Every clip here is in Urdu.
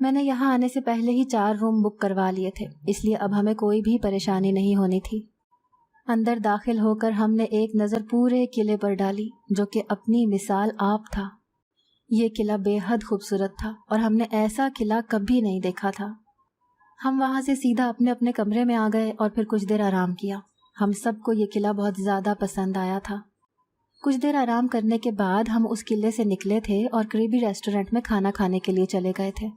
میں نے یہاں آنے سے پہلے ہی 4 روم بک کروا لیے تھے، اس لیے اب ہمیں کوئی بھی پریشانی نہیں ہونی تھی۔ اندر داخل ہو کر ہم نے ایک نظر پورے قلعے پر ڈالی جو کہ اپنی مثال آپ تھا۔ یہ قلعہ بے حد خوبصورت تھا اور ہم نے ایسا قلعہ کبھی نہیں دیکھا تھا۔ ہم وہاں سے سیدھا اپنے اپنے کمرے میں آ گئے اور پھر کچھ دیر آرام کیا۔ ہم سب کو یہ قلعہ بہت زیادہ پسند آیا تھا۔ کچھ دیر آرام کرنے کے بعد ہم اس قلعے سے نکلے تھے اور قریبی ریسٹورنٹ میں کھانا کھانے کے لیے چلے گئے تھے۔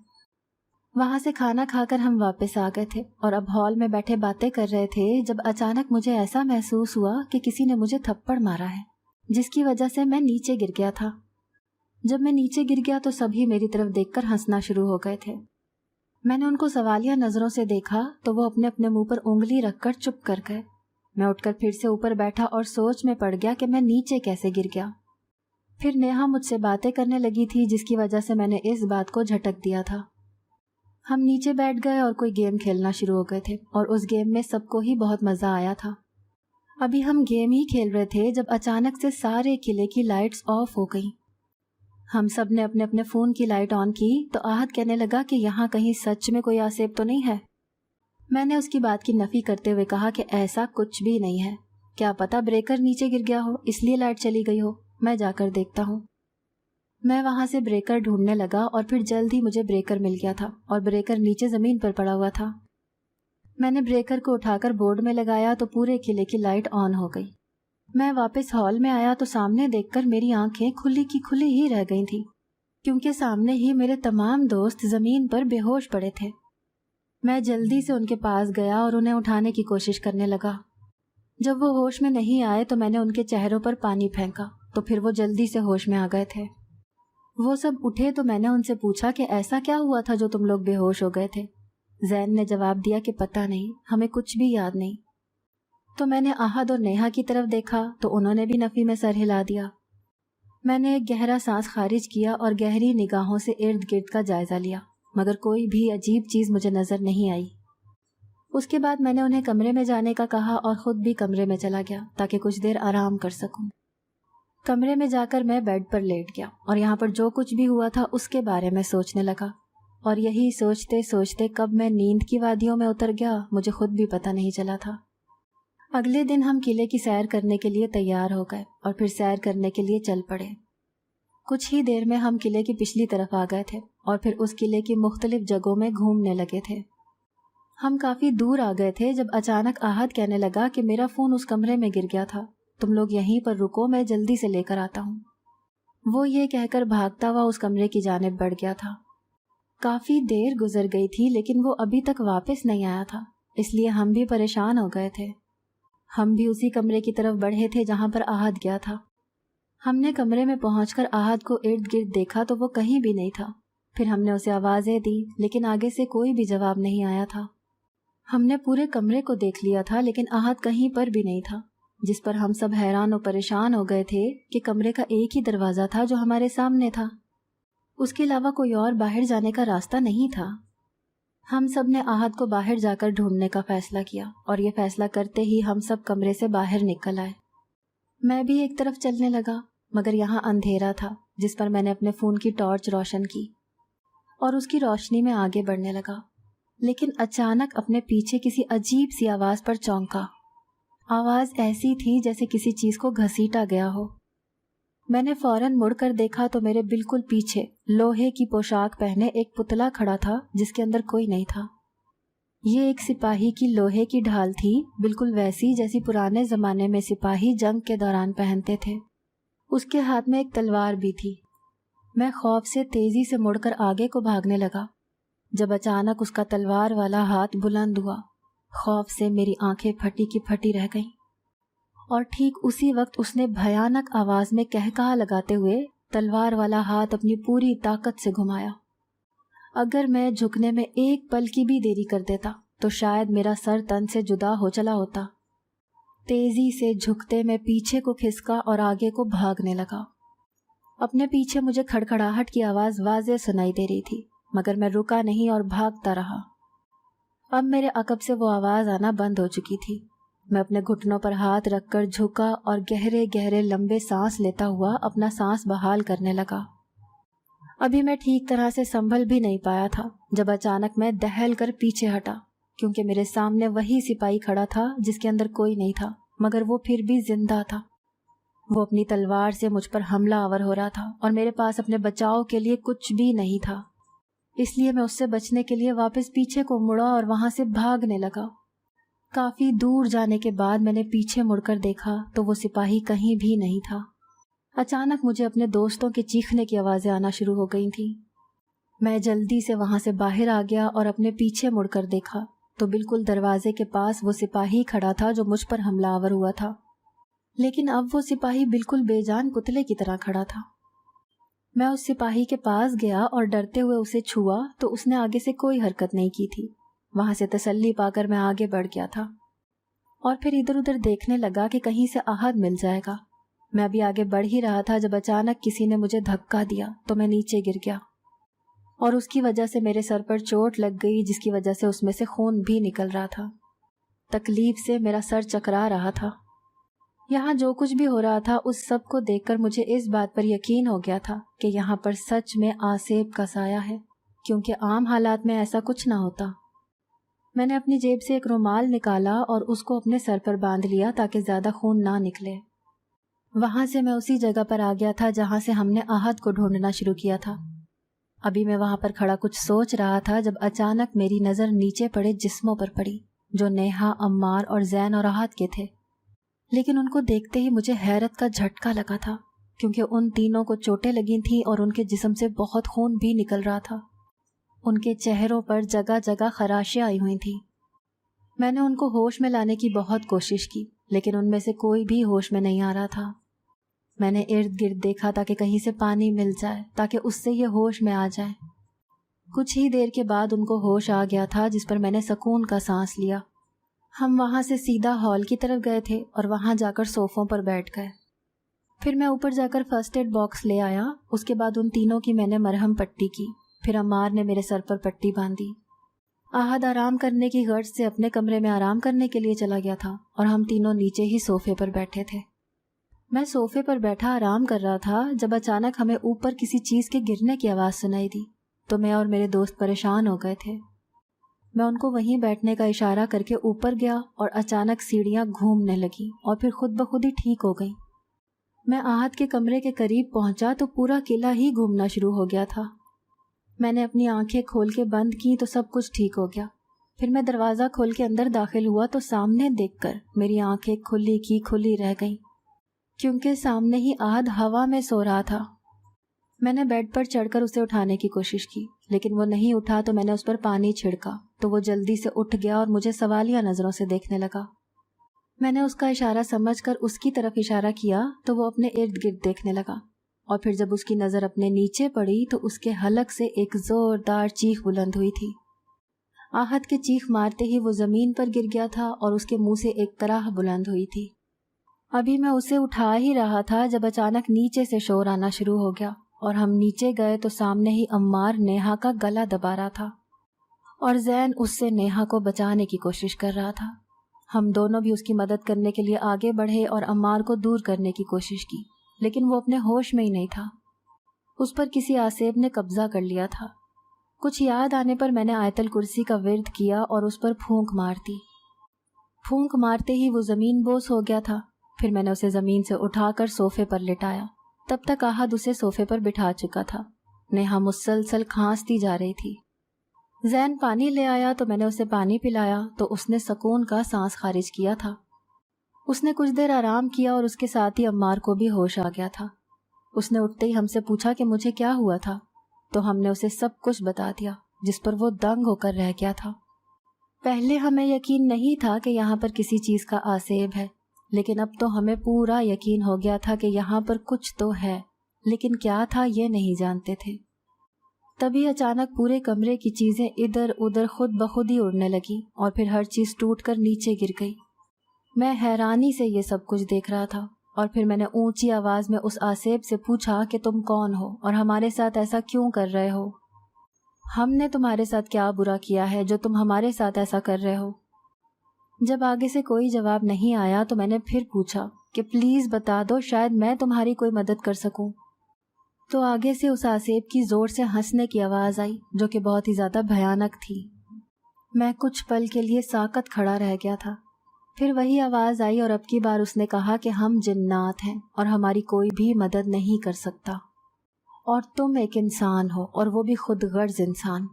وہاں سے کھانا کھا کر ہم واپس آ گئے تھے اور اب ہال میں بیٹھے باتیں کر رہے تھے جب اچانک مجھے ایسا محسوس ہوا کہ کسی نے مجھے تھپڑ مارا ہے، جس کی وجہ سے میں نیچے گر گیا تھا۔ جب میں نیچے گر گیا تو سبھی میری طرف دیکھ کر ہنسنا شروع ہو گئے تھے۔ میں نے ان کو سوالیہ نظروں سے دیکھا تو وہ اپنے اپنے منہ پر انگلی رکھ کر چپ کر گئے۔ میں اٹھ کر پھر سے اوپر بیٹھا اور سوچ میں پڑ گیا کہ میں نیچے کیسے گر گیا۔ پھر نیہا مجھ سے باتیں کرنے لگی تھی جس کی وجہ سے میں نے اس بات کو جھٹک دیا تھا۔ ہم نیچے بیٹھ گئے اور کوئی گیم کھیلنا شروع ہو گئے تھے اور اس گیم میں سب کو ہی بہت مزہ آیا تھا۔ ابھی ہم گیم ہی کھیل رہے تھے جب اچانک سے سارے قلعے کی لائٹس آف ہو گئیں۔ ہم سب نے اپنے اپنے فون کی لائٹ آن کی تو آہد کہنے لگا کہ یہاں کہیں سچ میں کوئی آسیب تو نہیں ہے۔ میں نے اس کی بات کی نفی کرتے ہوئے کہا کہ ایسا کچھ بھی نہیں ہے، کیا پتا بریکر نیچے گر گیا ہو اس لیے لائٹ چلی گئی ہو، میں جا کر دیکھتا ہوں۔ میں وہاں سے بریکر ڈھونڈنے لگا اور پھر جلد ہی مجھے بریکر مل گیا تھا اور بریکر نیچے زمین پر پڑا ہوا تھا۔ میں نے بریکر کو اٹھا کر بورڈ میں لگایا تو پورے قلعے کی لائٹ آن ہو گئی۔ میں واپس ہال میں آیا تو سامنے دیکھ کر میری آنکھیں کھلی کی کھلی ہی رہ گئی تھیں، کیونکہ سامنے ہی میرے تمام دوست زمین پر بے ہوش پڑے تھے۔ میں جلدی سے ان کے پاس گیا اور انہیں اٹھانے کی کوشش کرنے لگا۔ جب وہ ہوش میں نہیں آئے تو میں نے ان کے چہروں پر پانی پھینکا تو پھر وہ جلدی سے ہوش میں آ گئے تھے۔ وہ سب اٹھے تو میں نے ان سے پوچھا کہ ایسا کیا ہوا تھا جو تم لوگ بے ہوش ہو گئے تھے؟ زین نے جواب دیا کہ پتہ نہیں، ہمیں کچھ بھی یاد نہیں۔ تو میں نے احد اور نیہا کی طرف دیکھا تو انہوں نے بھی نفی میں سر ہلا دیا۔ میں نے ایک گہرا سانس خارج کیا اور گہری نگاہوں سے ارد گرد کا جائزہ لیا، مگر کوئی بھی عجیب چیز مجھے نظر نہیں آئی۔ اس کے بعد میں نے انہیں کمرے میں جانے کا کہا اور خود بھی کمرے میں چلا گیا تاکہ کچھ دیر آرام کر سکوں۔ کمرے میں جا کر میں بیڈ پر لیٹ گیا اور یہاں پر جو کچھ بھی ہوا تھا اس کے بارے میں سوچنے لگا، اور یہی سوچتے سوچتے کب میں نیند کی وادیوں میں اتر گیا مجھے خود بھی پتہ نہیں چلا تھا۔ اگلے دن ہم قلعے کی سیر کرنے کے لیے تیار ہو گئے اور پھر سیر کرنے کے لیے چل پڑے۔ کچھ ہی دیر میں ہم قلعے کی پچھلی طرف آ گئے تھے اور پھر اس قلعے کی مختلف جگہوں میں گھومنے لگے تھے۔ ہم کافی دور آ گئے تھے جب اچانک احد کہنے لگا کہ میرا فون اس کمرے میں گر گیا تھا، تم لوگ یہیں پر رکو، میں جلدی سے لے کر آتا ہوں۔ وہ یہ کہہ کر بھاگتا ہوا اس کمرے کی جانب بڑھ گیا تھا۔ کافی دیر گزر گئی تھی لیکن وہ ابھی تک واپس نہیں آیا تھا، اس لیے ہم بھی پریشان ہو گئے تھے۔ ہم بھی اسی کمرے کی طرف بڑھے تھے جہاں پر احد گیا تھا۔ ہم نے کمرے میں پہنچ کر احد کو ارد گرد دیکھا تو وہ کہیں بھی نہیں تھا۔ پھر ہم نے اسے آوازیں دی لیکن آگے سے کوئی بھی جواب نہیں آیا تھا۔ ہم نے پورے کمرے کو دیکھ لیا تھا لیکن احد کہیں پر بھی نہیں تھا، جس پر ہم سب حیران و پریشان ہو گئے تھے کہ کمرے کا ایک ہی دروازہ تھا جو ہمارے سامنے تھا، اس کے علاوہ کوئی اور باہر جانے کا راستہ نہیں تھا۔ ہم سب نے احد کو باہر جا کر ڈھونڈنے کا فیصلہ کیا اور یہ فیصلہ کرتے ہی ہم سب کمرے سے باہر نکل آئے۔ میں بھی ایک طرف چلنے لگا مگر یہاں اندھیرا تھا جس پر میں نے اپنے فون کی ٹارچ روشن کی اور اس کی روشنی میں آگے بڑھنے لگا، لیکن اچانک اپنے پیچھے کسی عجیب سی آواز پر چونکا۔ آواز ایسی تھی جیسے کسی چیز کو گھسیٹا گیا ہو۔ میں نے فوراً مڑ کر دیکھا تو میرے بالکل پیچھے لوہے کی پوشاک پہنے ایک پتلا کھڑا تھا جس کے اندر کوئی نہیں تھا۔ یہ ایک سپاہی کی لوہے کی ڈھال تھی، بالکل ویسی جیسی پرانے زمانے میں سپاہی جنگ کے دوران پہنتے تھے۔ اس کے ہاتھ میں ایک تلوار بھی تھی۔ میں خوف سے تیزی سے مڑ کر آگے کو بھاگنے لگا جب اچانک اس کا تلوار والا ہاتھ بلند ہوا۔ خوف سے میری آنکھیں پھٹی کی پھٹی رہ گئیں اور ٹھیک اسی وقت اس نے بھیانک آواز میں کہکہا لگاتے ہوئے تلوار والا ہاتھ اپنی پوری طاقت سے گھمایا۔ اگر میں جھکنے میں ایک پل کی بھی دیری کر دیتا تو شاید میرا سر تن سے جدا ہو چلا ہوتا۔ تیزی سے جھکتے میں پیچھے کو کھسکا اور آگے کو بھاگنے لگا۔ اپنے پیچھے مجھے کھڑکھڑاہٹ کی آواز واضح سنائی دے رہی تھی مگر میں رکا نہیں اور بھاگتا رہا۔ اب میرے عقب سے وہ آواز آنا بند ہو چکی تھی۔ میں اپنے گھٹنوں پر ہاتھ رکھ کر جھکا اور گہرے گہرے لمبے سانس لیتا ہوا اپنا سانس بحال کرنے لگا۔ ابھی میں ٹھیک طرح سے سنبھل بھی نہیں پایا تھا جب اچانک میں دہل کر پیچھے ہٹا، کیونکہ میرے سامنے وہی سپاہی کھڑا تھا جس کے اندر کوئی نہیں تھا، مگر وہ پھر بھی زندہ تھا۔ وہ اپنی تلوار سے مجھ پر حملہ آور ہو رہا تھا اور میرے پاس اپنے بچاؤ کے لیے کچھ بھی نہیں تھا، اس لیے میں اس سے بچنے کے لیے واپس پیچھے کو مڑا اور وہاں سے بھاگنے لگا۔ کافی دور جانے کے بعد میں نے پیچھے مڑ کر دیکھا تو وہ سپاہی کہیں بھی نہیں تھا۔ اچانک مجھے اپنے دوستوں کے چیخنے کی آوازیں آنا شروع ہو گئی تھیں۔ میں جلدی سے وہاں سے باہر آ گیا اور اپنے پیچھے مڑ کر دیکھا تو بالکل دروازے کے پاس وہ سپاہی کھڑا تھا جو مجھ پر حملہ آور ہوا تھا، لیکن اب وہ سپاہی بالکل بے جان پتلے کی طرح کھڑا تھا۔ میں اس سپاہی کے پاس گیا اور ڈرتے ہوئے اسے چھوا تو اس نے آگے سے کوئی حرکت نہیں کی تھی۔ وہاں سے تسلی پا کر میں آگے بڑھ گیا تھا اور پھر ادھر ادھر دیکھنے لگا کہ کہیں سے احد مل جائے گا۔ میں ابھی آگے بڑھ ہی رہا تھا جب اچانک کسی نے مجھے دھکا دیا تو میں نیچے گر گیا اور اس کی وجہ سے میرے سر پر چوٹ لگ گئی، جس کی وجہ سے اس میں سے خون بھی نکل رہا تھا۔ تکلیف سے میرا سر چکرا رہا تھا۔ یہاں جو کچھ بھی ہو رہا تھا اس سب کو دیکھ کر مجھے اس بات پر یقین ہو گیا تھا کہ یہاں پر سچ میں آسیب کا سایہ ہے، کیونکہ عام حالات میں ایسا کچھ نہ ہوتا۔ میں نے اپنی جیب سے ایک رومال نکالا اور اس کو اپنے سر پر باندھ لیا تاکہ زیادہ خون نہ نکلے۔ وہاں سے میں اسی جگہ پر آ گیا تھا جہاں سے ہم نے احد کو ڈھونڈنا شروع کیا تھا۔ ابھی میں وہاں پر کھڑا کچھ سوچ رہا تھا جب اچانک میری نظر نیچے پڑے جسموں پر پڑی جو نیہا، عمار اور زین اور احد کے تھے، لیکن ان کو دیکھتے ہی مجھے حیرت کا جھٹکا لگا تھا، کیونکہ ان تینوں کو چوٹیں لگی تھیں اور ان کے جسم سے بہت خون بھی نکل رہا تھا۔ ان کے چہروں پر جگہ جگہ خراشیں آئی ہوئی تھیں۔ میں نے ان کو ہوش میں لانے کی بہت کوشش کی، لیکن ان میں سے کوئی بھی ہوش میں نہیں آ رہا تھا۔ میں نے ارد گرد دیکھا تاکہ کہیں سے پانی مل جائے تاکہ اس سے یہ ہوش میں آ جائے۔ کچھ ہی دیر کے بعد ان کو ہوش آ گیا تھا، جس پر میں نے سکون کا سانس لیا۔ ہم وہاں سے سیدھا ہال کی طرف گئے تھے اور وہاں جا کر صوفوں پر بیٹھ گئے۔ پھر میں اوپر جا کر فرسٹ ایڈ باکس لے آیا۔ اس کے بعد ان تینوں کی میں نے مرہم پٹی کی، پھر عمار نے میرے سر پر پٹی باندھی۔ احد آرام کرنے کی غرض سے اپنے کمرے میں آرام کرنے کے لیے چلا گیا تھا اور ہم تینوں نیچے ہی صوفے پر بیٹھے تھے۔ میں صوفے پر بیٹھا آرام کر رہا تھا جب اچانک ہمیں اوپر کسی چیز کے گرنے کی آواز سنائی دی تو میں اور میرے دوست پریشان ہو گئے تھے۔ میں ان کو وہیں بیٹھنے کا اشارہ کر کے اوپر گیا اور اچانک سیڑھیاں گھومنے لگیں اور پھر خود بخود ہی ٹھیک ہو گئیں۔ میں احد کے کمرے کے قریب پہنچا تو پورا قلعہ ہی گھومنا شروع ہو گیا تھا۔ میں نے اپنی آنکھیں کھول کے بند کی تو سب کچھ ٹھیک ہو گیا۔ پھر میں دروازہ کھول کے اندر داخل ہوا تو سامنے دیکھ کر میری آنکھیں کھلی کی کھلی رہ گئیں، کیونکہ سامنے ہی احد ہوا میں سو رہا تھا۔ میں نے بیڈ پر چڑھ کر اسے اٹھانے کی کوشش کی، لیکن وہ نہیں اٹھا تو میں نے اس پر پانی چھڑکا تو وہ جلدی سے اٹھ گیا اور مجھے سوالیہ نظروں سے دیکھنے لگا۔ میں نے اس کا اشارہ سمجھ کر اس کی طرف اشارہ کیا تو وہ اپنے ارد گرد دیکھنے لگا، اور پھر جب اس کی نظر اپنے نیچے پڑی تو اس کے حلق سے ایک زوردار چیخ بلند ہوئی تھی۔ احد کے چیخ مارتے ہی وہ زمین پر گر گیا تھا اور اس کے منہ سے ایک طرح بلند ہوئی تھی۔ ابھی میں اسے اٹھا ہی رہا تھا جب اچانک نیچے سے شور آنا شروع ہو گیا اور ہم نیچے گئے تو سامنے ہی عمار نیہا کا گلا دبا رہا تھا اور زین اس سے نیہا کو بچانے کی کوشش کر رہا تھا۔ ہم دونوں بھی اس کی مدد کرنے کے لیے آگے بڑھے اور عمار کو دور کرنے کی کوشش کی، لیکن وہ اپنے ہوش میں ہی نہیں تھا۔ اس پر کسی آسیب نے قبضہ کر لیا تھا۔ کچھ یاد آنے پر میں نے آیت الکرسی کا ورد کیا اور اس پر پھونک مار دی۔ پھونک مارتے ہی وہ زمین بوس ہو گیا تھا۔ پھر میں نے اسے زمین سے اٹھا کر صوفے پر لٹایا۔ تب تک احد اسے صوفے پر بٹھا چکا تھا۔ نیہا مسلسل کھانستی جا رہی تھی۔ زین پانی لے آیا تو میں نے اسے پانی پلایا تو اس نے سکون کا سانس خارج کیا تھا۔ اس نے کچھ دیر آرام کیا اور اس کے ساتھ ہی عمار کو بھی ہوش آ گیا تھا۔ اس نے اٹھتے ہی ہم سے پوچھا کہ مجھے کیا ہوا تھا، تو ہم نے اسے سب کچھ بتا دیا، جس پر وہ دنگ ہو کر رہ گیا تھا۔ پہلے ہمیں یقین نہیں تھا کہ یہاں پر کسی چیز کا آسیب ہے، لیکن اب تو ہمیں پورا یقین ہو گیا تھا کہ یہاں پر کچھ تو ہے، لیکن کیا تھا یہ نہیں جانتے تھے۔ تبھی اچانک پورے کمرے کی چیزیں ادھر ادھر خود بخود ہی اڑنے لگی اور پھر ہر چیز ٹوٹ کر نیچے گر گئی۔ میں حیرانی سے یہ سب کچھ دیکھ رہا تھا اور پھر میں نے اونچی آواز میں اس آسیب سے پوچھا کہ تم کون ہو اور ہمارے ساتھ ایسا کیوں کر رہے ہو؟ ہم نے تمہارے ساتھ کیا برا کیا ہے جو تم ہمارے ساتھ ایسا کر رہے ہو؟ جب آگے سے کوئی جواب نہیں آیا تو میں نے پھر پوچھا کہ پلیز بتا دو، شاید میں تمہاری کوئی مدد کر سکوں۔ تو آگے سے اس آسیب کی زور سے ہنسنے کی آواز آئی جو کہ بہت ہی زیادہ بھیانک تھی۔ میں کچھ پل کے لیے ساکت کھڑا رہ گیا تھا۔ پھر وہی آواز آئی اور اب کی بار اس نے کہا کہ ہم جنات ہیں اور ہماری کوئی بھی مدد نہیں کر سکتا، اور تم ایک انسان ہو، اور وہ بھی خود غرض انسان۔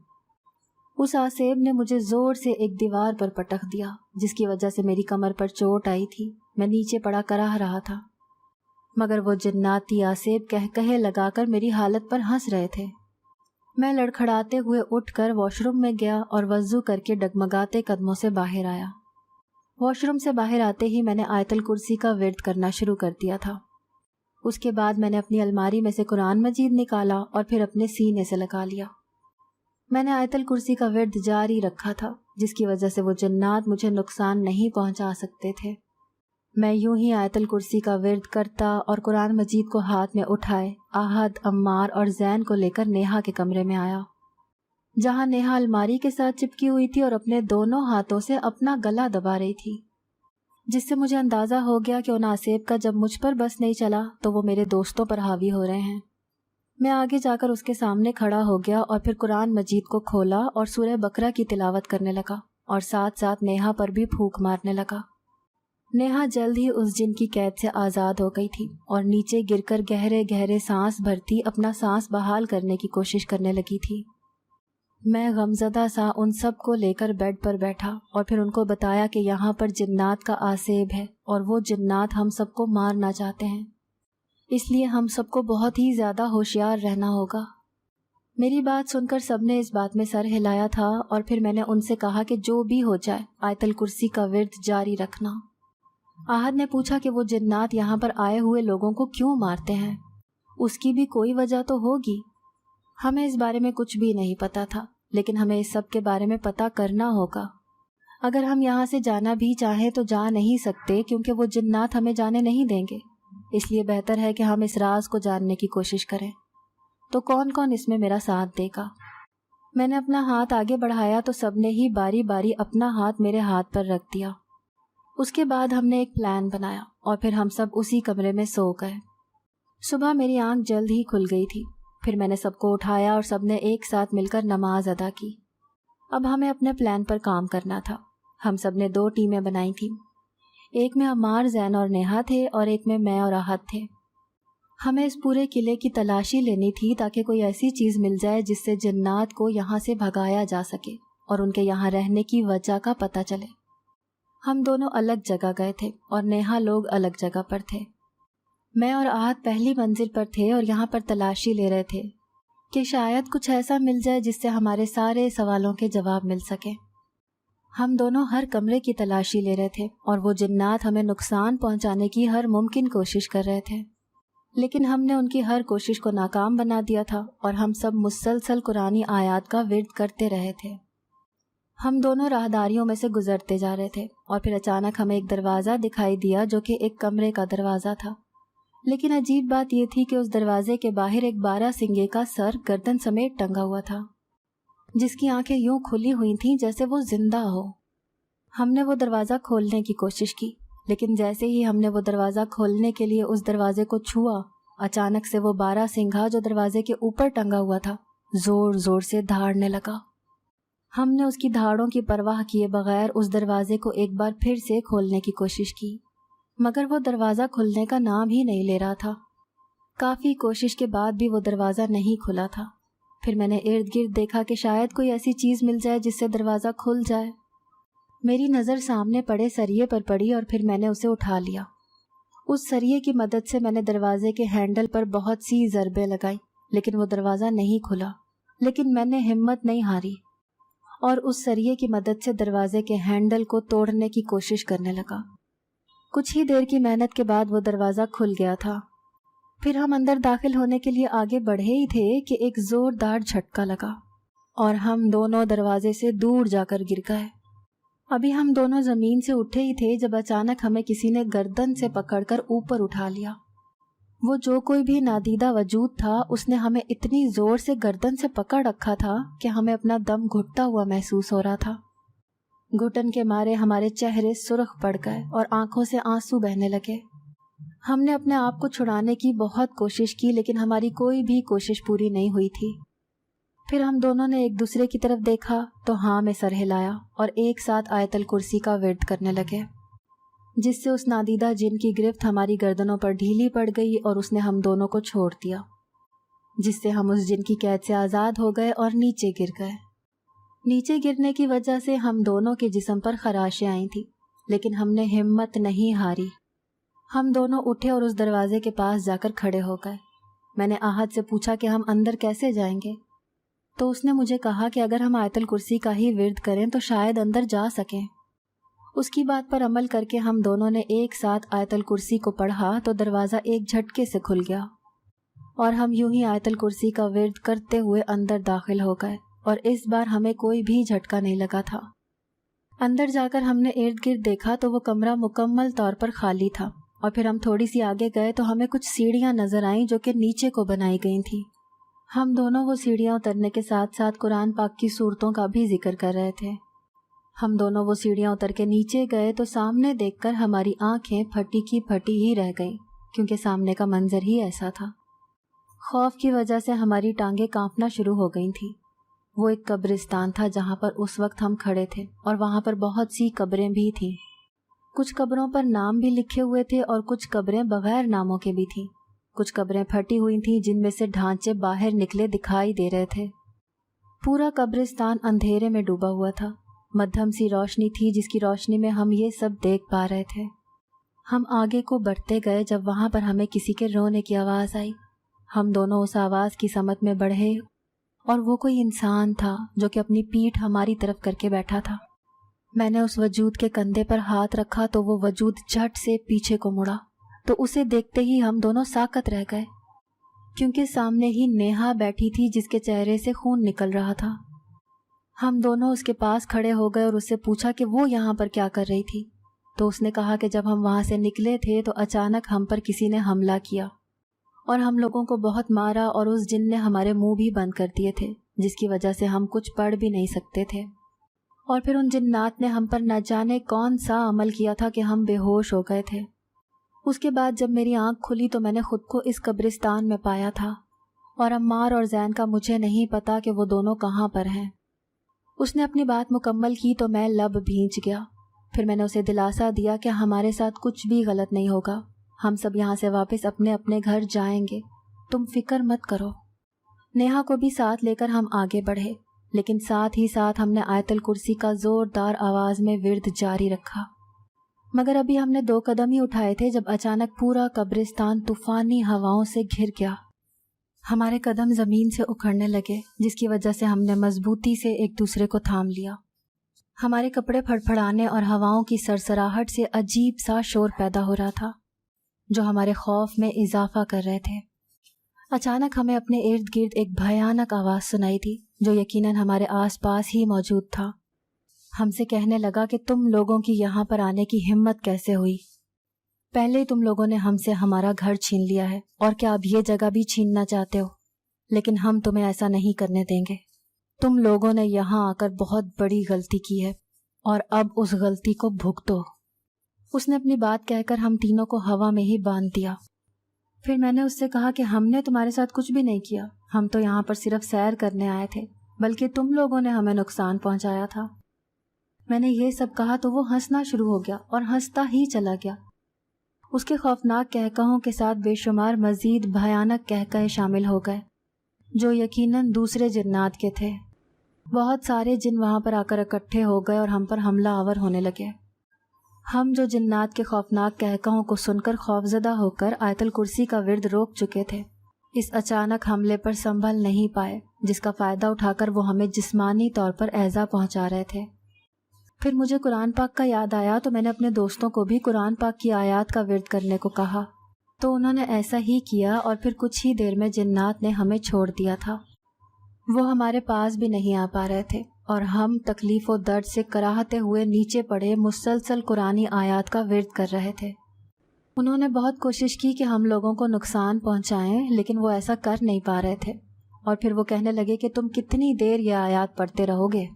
اس آسیب نے مجھے زور سے ایک دیوار پر پٹخ دیا جس کی وجہ سے میری کمر پر چوٹ آئی تھی۔ میں نیچے پڑا کراہ رہا تھا، مگر وہ جناتی آسیب کہے لگا کر میری حالت پر ہنس رہے تھے۔ میں لڑکھڑاتے ہوئے اٹھ کر واش روم میں گیا اور وضو کر کے ڈگمگاتے قدموں سے باہر آیا۔ واش روم سے باہر آتے ہی میں نے آیت الکرسی کا ورد کرنا شروع کر دیا تھا۔ اس کے بعد میں نے اپنی الماری میں سے قرآن مجید نکالا اور پھر اپنے سینے سے لگا لیا۔ میں نے آیت الکرسی کا ورد جاری رکھا تھا جس کی وجہ سے وہ جنات مجھے نقصان نہیں پہنچا سکتے تھے۔ میں یوں ہی آیت الکرسی کا ورد کرتا اور قرآن مجید کو ہاتھ میں اٹھائے احد، عمار اور زین کو لے کر نیہا کے کمرے میں آیا، جہاں نیہا الماری کے ساتھ چپکی ہوئی تھی اور اپنے دونوں ہاتھوں سے اپنا گلا دبا رہی تھی، جس سے مجھے اندازہ ہو گیا کہ ان آسیب کا جب مجھ پر بس نہیں چلا تو وہ میرے دوستوں پر حاوی ہو رہے ہیں۔ میں آگے جا کر اس کے سامنے کھڑا ہو گیا اور پھر قرآن مجید کو کھولا اور سورہ بقرہ کی تلاوت کرنے لگا اور ساتھ ساتھ نیہا پر بھی پھونک مارنے لگا۔ نیہا جلد ہی اس جن کی قید سے آزاد ہو گئی تھی اور نیچے گر کر گہرے گہرے سانس بھرتی اپنا سانس بحال کرنے کی کوشش کرنے لگی تھی۔ میں غمزدہ سا ان سب کو لے کر بیڈ پر بیٹھا اور پھر ان کو بتایا کہ یہاں پر جنات کا آسیب ہے اور وہ جنات ہم سب کو مارنا چاہتے ہیں، اس لیے ہم سب کو بہت ہی زیادہ ہوشیار رہنا ہوگا۔ میری بات سن کر سب نے اس بات میں سر ہلایا تھا اور پھر میں نے ان سے کہا کہ جو بھی ہو جائے آیت الکرسی کا ورد جاری رکھنا۔ احد نے پوچھا کہ وہ جنات یہاں پر آئے ہوئے لوگوں کو کیوں مارتے ہیں؟ اس کی بھی کوئی وجہ تو ہوگی۔ ہمیں اس بارے میں کچھ بھی نہیں پتا تھا، لیکن ہمیں اس سب کے بارے میں پتا کرنا ہوگا۔ اگر ہم یہاں سے جانا بھی چاہیں تو جا نہیں سکتے کیونکہ وہ جنات ہمیں جانے نہیں دیں گے، اس لیے بہتر ہے کہ ہم اس راز کو جاننے کی کوشش کریں۔ تو کون کون اس میں میرا ساتھ دے گا؟ میں نے اپنا ہاتھ آگے بڑھایا تو سب نے ہی باری باری اپنا ہاتھ میرے ہاتھ پر رکھ دیا۔ اس کے بعد ہم نے ایک پلان بنایا اور پھر ہم سب اسی کمرے میں سو گئے۔ صبح میری آنکھ جلد ہی کھل گئی تھی۔ پھر میں نے سب کو اٹھایا اور سب نے ایک ساتھ مل کر نماز ادا کی۔ اب ہمیں اپنے پلان پر کام کرنا تھا۔ ہم سب نے 2 ٹیمیں بنائی تھیں، ایک میں عمار، زین اور نیہا تھے اور ایک میں اور احد تھے۔ ہمیں اس پورے قلعے کی تلاشی لینی تھی تاکہ کوئی ایسی چیز مل جائے جس سے جنات کو یہاں سے بھگایا جا سکے اور ان کے یہاں رہنے کی وجہ کا پتہ چلے۔ ہم دونوں الگ جگہ گئے تھے اور نیہا لوگ الگ جگہ پر تھے۔ میں اور احد پہلی منزل پر تھے اور یہاں پر تلاشی لے رہے تھے کہ شاید کچھ ایسا مل جائے جس سے ہمارے سارے سوالوں کے جواب مل سکے۔ ہم دونوں ہر کمرے کی تلاشی لے رہے تھے اور وہ جنات ہمیں نقصان پہنچانے کی ہر ممکن کوشش کر رہے تھے، لیکن ہم نے ان کی ہر کوشش کو ناکام بنا دیا تھا اور ہم سب مسلسل قرآنی آیات کا ورد کرتے رہے تھے۔ ہم دونوں راہداریوں میں سے گزرتے جا رہے تھے اور پھر اچانک ہمیں ایک دروازہ دکھائی دیا جو کہ ایک کمرے کا دروازہ تھا، لیکن عجیب بات یہ تھی کہ اس دروازے کے باہر ایک 12 سنگے کا سر گردن سمیت ٹنگا ہوا تھا، جس کی آنکھیں یوں کھلی ہوئی تھیں جیسے وہ زندہ ہو۔ ہم نے وہ دروازہ کھولنے کی کوشش کی، لیکن جیسے ہی ہم نے وہ دروازہ کھولنے کے لیے اس دروازے کو چھوا، اچانک سے وہ 12 سنگھا جو دروازے کے اوپر ٹنگا ہوا تھا زور زور سے دھاڑنے لگا۔ ہم نے اس کی دھاڑوں کی پرواہ کیے بغیر اس دروازے کو ایک بار پھر سے کھولنے کی کوشش کی، مگر وہ دروازہ کھلنے کا نام ہی نہیں لے رہا تھا۔ کافی کوشش کے بعد بھی وہ دروازہ نہیں کھلا تھا۔ پھر میں نے ارد گرد دیکھا کہ شاید کوئی ایسی چیز مل جائے جس سے دروازہ کھل جائے۔ میری نظر سامنے پڑے سریے پر پڑی اور پھر میں نے اسے اٹھا لیا۔ اس سریے کی مدد سے میں نے دروازے کے ہینڈل پر بہت سی ضربیں لگائی، لیکن وہ دروازہ نہیں کھلا۔ لیکن میں نے ہمت نہیں ہاری اور اس سریے کی مدد سے دروازے کے ہینڈل کو توڑنے کی کوشش کرنے لگا۔ کچھ ہی دیر کی محنت کے بعد وہ دروازہ کھل گیا تھا۔ پھر ہم اندر داخل ہونے کے لیے آگے بڑھے ہی تھے کہ ایک زوردار جھٹکا لگا اور ہم دونوں دروازے سے دور جا کر گر گئے۔ ابھی ہم دونوں زمین سے اٹھے ہی تھے جب اچانک ہمیں کسی نے گردن سے پکڑ کر اوپر اٹھا لیا۔ وہ جو کوئی بھی نادیدہ وجود تھا اس نے ہمیں اتنی زور سے گردن سے پکڑ رکھا تھا کہ ہمیں اپنا دم گھٹتا ہوا محسوس ہو رہا تھا۔ گھٹن کے مارے ہمارے چہرے سرخ پڑ گئے اور آنکھوں سے آنسو بہنے لگے۔ ہم نے اپنے آپ کو چھڑانے کی بہت کوشش کی لیکن ہماری کوئی بھی کوشش پوری نہیں ہوئی تھی۔ پھر ہم دونوں نے ایک دوسرے کی طرف دیکھا تو ہاں میں سر ہلایا اور ایک ساتھ آیت الکرسی کا ورد کرنے لگے، جس سے اس نادیدہ جن کی گرفت ہماری گردنوں پر ڈھیلی پڑ گئی اور اس نے ہم دونوں کو چھوڑ دیا، جس سے ہم اس جن کی قید سے آزاد ہو گئے اور نیچے گر گئے۔ نیچے گرنے کی وجہ سے ہم دونوں کے جسم پر خراشیں آئی تھیں، لیکن ہم نے ہمت نہیں ہاری۔ ہم دونوں اٹھے اور اس دروازے کے پاس جا کر کھڑے ہو گئے۔ میں نے آہت سے پوچھا کہ ہم اندر کیسے جائیں گے، تو اس نے مجھے کہا کہ اگر ہم آیت الکرسی کا ہی ورد کریں تو شاید اندر جا سکیں۔ اس کی بات پر عمل کر کے ہم دونوں نے ایک ساتھ آیت الکرسی کو پڑھا تو دروازہ ایک جھٹکے سے کھل گیا اور ہم یوں ہی آیت الکرسی کا ورد کرتے ہوئے اندر داخل ہو گئے، اور اس بار ہمیں کوئی بھی جھٹکا نہیں لگا تھا۔ اندر جا کر ہم نے ارد گرد دیکھا تو وہ کمرہ مکمل طور پر خالی تھا، اور پھر ہم تھوڑی سی آگے گئے تو ہمیں کچھ سیڑھیاں نظر آئیں جو کہ نیچے کو بنائی گئی تھیں۔ ہم دونوں وہ سیڑھیاں اترنے کے ساتھ ساتھ قرآن پاک کی صورتوں کا بھی ذکر کر رہے تھے۔ ہم دونوں وہ سیڑھیاں اتر کے نیچے گئے تو سامنے دیکھ کر ہماری آنکھیں پھٹی کی پھٹی ہی رہ گئیں، کیونکہ سامنے کا منظر ہی ایسا تھا۔ خوف کی وجہ سے ہماری ٹانگیں کانپنا شروع ہو گئی تھیں۔ وہ ایک قبرستان تھا جہاں پر اس وقت ہم کھڑے تھے، اور وہاں پر بہت سی قبریں بھی تھیں۔ کچھ قبروں پر نام بھی لکھے ہوئے تھے اور کچھ قبریں بغیر ناموں کے بھی تھیں۔ کچھ قبریں پھٹی ہوئی تھیں جن میں سے ڈھانچے باہر نکلے دکھائی دے رہے تھے۔ پورا قبرستان اندھیرے میں ڈوبا ہوا تھا۔ مدھم سی روشنی تھی جس کی روشنی میں ہم یہ سب دیکھ پا رہے تھے۔ ہم آگے کو بڑھتے گئے جب وہاں پر ہمیں کسی کے رونے کی آواز آئی۔ ہم دونوں اس آواز کی سمت میں بڑھے اور وہ کوئی انسان تھا جو کہ اپنی پیٹھ ہماری طرف کر کے بیٹھا تھا۔ میں نے اس وجود کے کندھے پر ہاتھ رکھا تو وہ وجود جھٹ سے پیچھے کو مڑا، تو اسے دیکھتے ہی ہم دونوں ساکت رہ گئے، کیونکہ سامنے ہی نیہا بیٹھی تھی جس کے چہرے سے خون نکل رہا تھا۔ ہم دونوں اس کے پاس کھڑے ہو گئے اور اس سے پوچھا کہ وہ یہاں پر کیا کر رہی تھی، تو اس نے کہا کہ جب ہم وہاں سے نکلے تھے تو اچانک ہم پر کسی نے حملہ کیا اور ہم لوگوں کو بہت مارا، اور اس جن نے ہمارے منہ بھی بند کر دیے تھے جس کی وجہ سے ہم کچھ پڑھ بھی نہیں سکتے تھے، اور پھر ان جنات نے ہم پر نہ جانے کون سا عمل کیا تھا کہ ہم بے ہوش ہو گئے تھے۔ اس کے بعد جب میری آنکھ کھلی تو میں نے خود کو اس قبرستان میں پایا تھا، اور عمار اور زین کا مجھے نہیں پتا کہ وہ دونوں کہاں پر ہیں۔ اس نے اپنی بات مکمل کی تو میں لب بھیج گیا۔ پھر میں نے اسے دلاسا دیا کہ ہمارے ساتھ کچھ بھی غلط نہیں ہوگا، ہم سب یہاں سے واپس اپنے اپنے گھر جائیں گے، تم فکر مت کرو۔ نیہا کو بھی ساتھ لے کر ہم آگے بڑھے، لیکن ساتھ ہی ساتھ ہم نے آیت الکرسی کا زوردار آواز میں ورد جاری رکھا۔ مگر ابھی ہم نے 2 قدم ہی اٹھائے تھے جب اچانک پورا قبرستان طوفانی ہواؤں سے گھر گیا۔ ہمارے قدم زمین سے اکھڑنے لگے، جس کی وجہ سے ہم نے مضبوطی سے ایک دوسرے کو تھام لیا۔ ہمارے کپڑے پھڑپھڑانے اور ہواؤں کی سرسراہٹ سے عجیب سا شور پیدا ہو رہا تھا جو ہمارے خوف میں اضافہ کر رہے تھے۔ اچانک ہمیں اپنے ارد گرد ایک بھیانک آواز سنائی تھی جو یقیناً ہمارے آس پاس ہی موجود تھا۔ ہم سے کہنے لگا کہ تم لوگوں کی یہاں پر آنے کی ہمت کیسے ہوئی؟ پہلے تم لوگوں نے ہم سے ہمارا گھر چھین لیا ہے، اور کیا اب یہ جگہ بھی چھیننا چاہتے ہو؟ لیکن ہم تمہیں ایسا نہیں کرنے دیں گے۔ تم لوگوں نے یہاں آ کر بہت بڑی غلطی کی ہے، اور اب اس غلطی کو بھگتو۔ اس نے اپنی بات کہہ کر ہم تینوں کو ہوا میں ہی باندھ دیا۔ پھر میں نے اس سے کہا کہ ہم نے تمہارے ساتھ کچھ بھی نہیں کیا، ہم تو یہاں پر صرف سیر کرنے آئے تھے، بلکہ تم لوگوں نے ہمیں نقصان پہنچایا تھا۔ میں نے یہ سب کہا تو وہ ہنسنا شروع ہو گیا اور ہنستا ہی چلا گیا۔ اس کے خوفناک کہکہوں کے ساتھ بے شمار مزید بھیانک کہکہے شامل ہو گئے جو یقیناً دوسرے جنات کے تھے۔ بہت سارے جن وہاں پر آ کر اکٹھے ہو گئے اور ہم پر حملہ آور ہونے لگے۔ ہم جو جنات کے خوفناک کہکہوں کو سن کر خوفزدہ ہو کر آیت الکرسی کا ورد روک چکے تھے، اس اچانک حملے پر سنبھل نہیں پائے، جس کا فائدہ اٹھا کر وہ ہمیں جسمانی طور پر ایذا پہنچا رہے تھے۔ پھر مجھے قرآن پاک کا یاد آیا تو میں نے اپنے دوستوں کو بھی قرآن پاک کی آیات کا ورد کرنے کو کہا، تو انہوں نے ایسا ہی کیا، اور پھر کچھ ہی دیر میں جنات نے ہمیں چھوڑ دیا تھا۔ وہ ہمارے پاس بھی نہیں آ پا رہے تھے، اور ہم تکلیف و درد سے کراہتے ہوئے نیچے پڑے مسلسل قرآنی آیات کا ورد کر رہے تھے۔ انہوں نے بہت کوشش کی کہ ہم لوگوں کو نقصان پہنچائیں، لیکن وہ ایسا کر نہیں پا رہے تھے، اور پھر وہ کہنے لگے کہ تم کتنی دیر یہ آیات پڑھتے رہو گے؟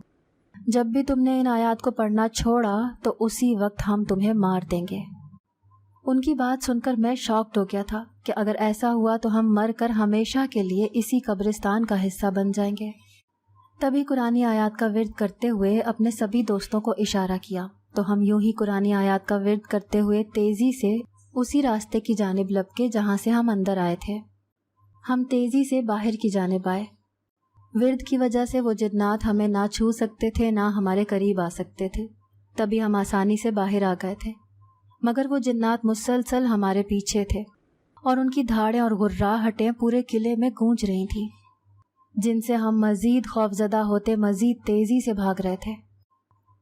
جب بھی تم نے ان آیات کو پڑھنا چھوڑا تو اسی وقت ہم تمہیں مار دیں گے۔ ان کی بات سن کر میں شاکڈ ہو گیا تھا کہ اگر ایسا ہوا تو ہم مر کر ہمیشہ کے لیے اسی قبرستان کا حصہ بن جائیں گے۔ تبھی قرآنی آیات کا ورد کرتے ہوئے اپنے سبھی دوستوں کو اشارہ کیا تو ہم یوں ہی قرآنی آیات کا ورد کرتے ہوئے تیزی سے اسی راستے کی جانب لپکے جہاں سے ہم اندر آئے تھے۔ ہم تیزی سے باہر کی جانب آئے۔ ورد کی وجہ سے وہ جنات ہمیں نہ چھو سکتے تھے نہ ہمارے قریب آ سکتے تھے، تبھی ہم آسانی سے باہر آ گئے تھے۔ مگر وہ جنات مسلسل ہمارے پیچھے تھے اور ان کی دھاڑیں اور گھرراہٹیں پورے قلعے میں گونج رہی تھیں، جن سے ہم مزید خوفزدہ ہوتے مزید تیزی سے بھاگ رہے تھے۔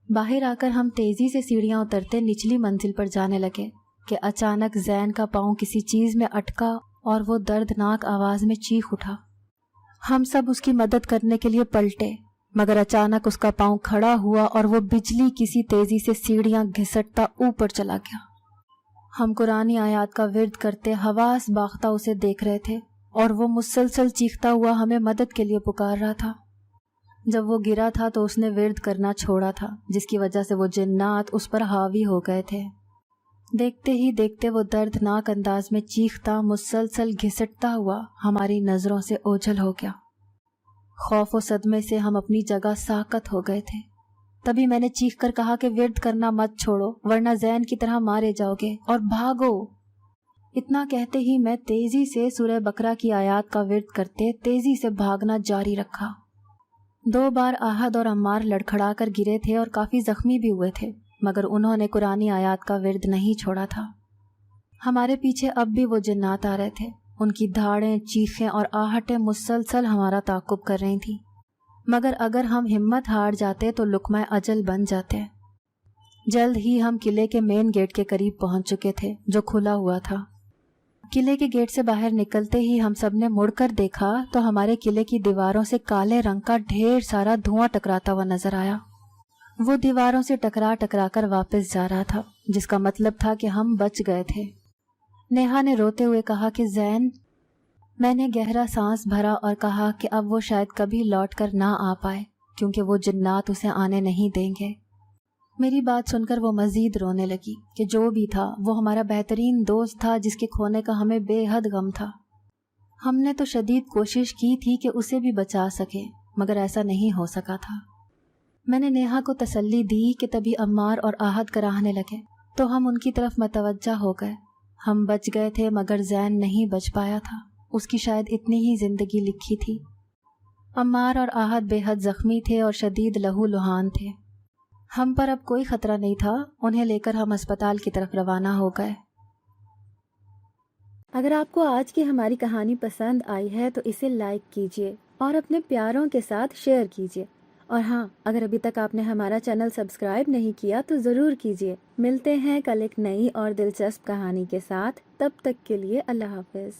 باہر آ کر ہم تیزی سے سیڑھیاں اترتے نچلی منزل پر جانے لگے کہ اچانک زین کا پاؤں کسی چیز میں اٹکا اور وہ دردناک آواز میں چیخ اٹھا۔ ہم سب اس کی مدد کرنے کے لیے پلٹے، مگر اچانک اس کا پاؤں کھڑا ہوا اور وہ بجلی کسی تیزی سے سیڑھیاں گھسٹتا اوپر چلا گیا۔ ہم قرآنی آیات کا ورد کرتے حواس باختہ اسے دیکھ رہے تھے اور وہ مسلسل چیختا ہوا ہمیں مدد کے لیے پکار رہا تھا۔ جب وہ گرا تھا تو اس نے ورد کرنا چھوڑا تھا، جس کی وجہ سے وہ جنات اس پر حاوی ہو گئے تھے۔ دیکھتے ہی دیکھتے وہ دردناک انداز میں چیختا مسلسل گھسٹتا ہوا ہماری نظروں سے اوجھل ہو گیا۔ خوف و صدمے سے ہم اپنی جگہ ساکت ہو گئے تھے۔ تبھی میں نے چیخ کر کہا کہ ورد کرنا مت چھوڑو ورنہ زین کی طرح مارے جاؤ گے، اور بھاگو۔ اتنا کہتے ہی میں تیزی سے سورہ بقرہ کی آیات کا ورد کرتے تیزی سے بھاگنا جاری رکھا۔ 2 بار احد اور عمار لڑکھڑا کر گرے تھے اور کافی زخمی بھی ہوئے تھے، مگر انہوں نے قرآنی آیات کا ورد نہیں چھوڑا تھا۔ ہمارے پیچھے اب بھی وہ جنات آ رہے تھے، ان کی دھاڑیں، چیخیں اور آہٹیں مسلسل ہمارا تعاقب کر رہی تھیں، مگر اگر ہم ہمت ہار جاتے تو لقمہ اجل بن جاتے۔ جلد ہی ہم قلعے کے مین گیٹ کے قریب پہنچ چکے تھے جو کھلا ہوا تھا۔ قلعے کے گیٹ سے باہر نکلتے ہی ہم سب نے مڑ کر دیکھا تو ہمارے قلعے کی دیواروں سے کالے رنگ کا ڈھیر سارا دھواں ٹکراتا ہوا نظر آیا۔ وہ دیواروں سے ٹکرا کر واپس جا رہا تھا، جس کا مطلب تھا کہ ہم بچ گئے تھے۔ نیہا نے روتے ہوئے کہا کہ زین، میں نے گہرا سانس بھرا اور کہا کہ اب وہ شاید کبھی لوٹ کر نہ آ پائے کیونکہ وہ جنات اسے آنے نہیں دیں گے۔ میری بات سن کر وہ مزید رونے لگی کہ جو بھی تھا وہ ہمارا بہترین دوست تھا جس کے کھونے کا ہمیں بے حد غم تھا۔ ہم نے تو شدید کوشش کی تھی کہ اسے بھی بچا سکے، مگر ایسا نہیں ہو سکا تھا۔ میں نے نیہا کو تسلی دی کہ تبھی عمار اور احد کراہنے لگے تو ہم ان کی طرف متوجہ ہو گئے۔ ہم بچ گئے تھے مگر زین نہیں بچ پایا تھا، اس کی شاید اتنی ہی زندگی لکھی تھی۔ عمار اور احد بے حد زخمی تھے اور شدید لہو لہان تھے۔ ہم پر اب کوئی خطرہ نہیں تھا، انہیں لے کر ہم اسپتال کی طرف روانہ ہو گئے۔ اگر آپ کو آج کی ہماری کہانی پسند آئی ہے تو اسے لائک کیجیے اور اپنے پیاروں کے ساتھ شیئر کیجیے، اور ہاں، اگر ابھی تک آپ نے ہمارا چینل سبسکرائب نہیں کیا تو ضرور کیجیے۔ ملتے ہیں کل ایک نئی اور دلچسپ کہانی کے ساتھ، تب تک کے لیے اللہ حافظ۔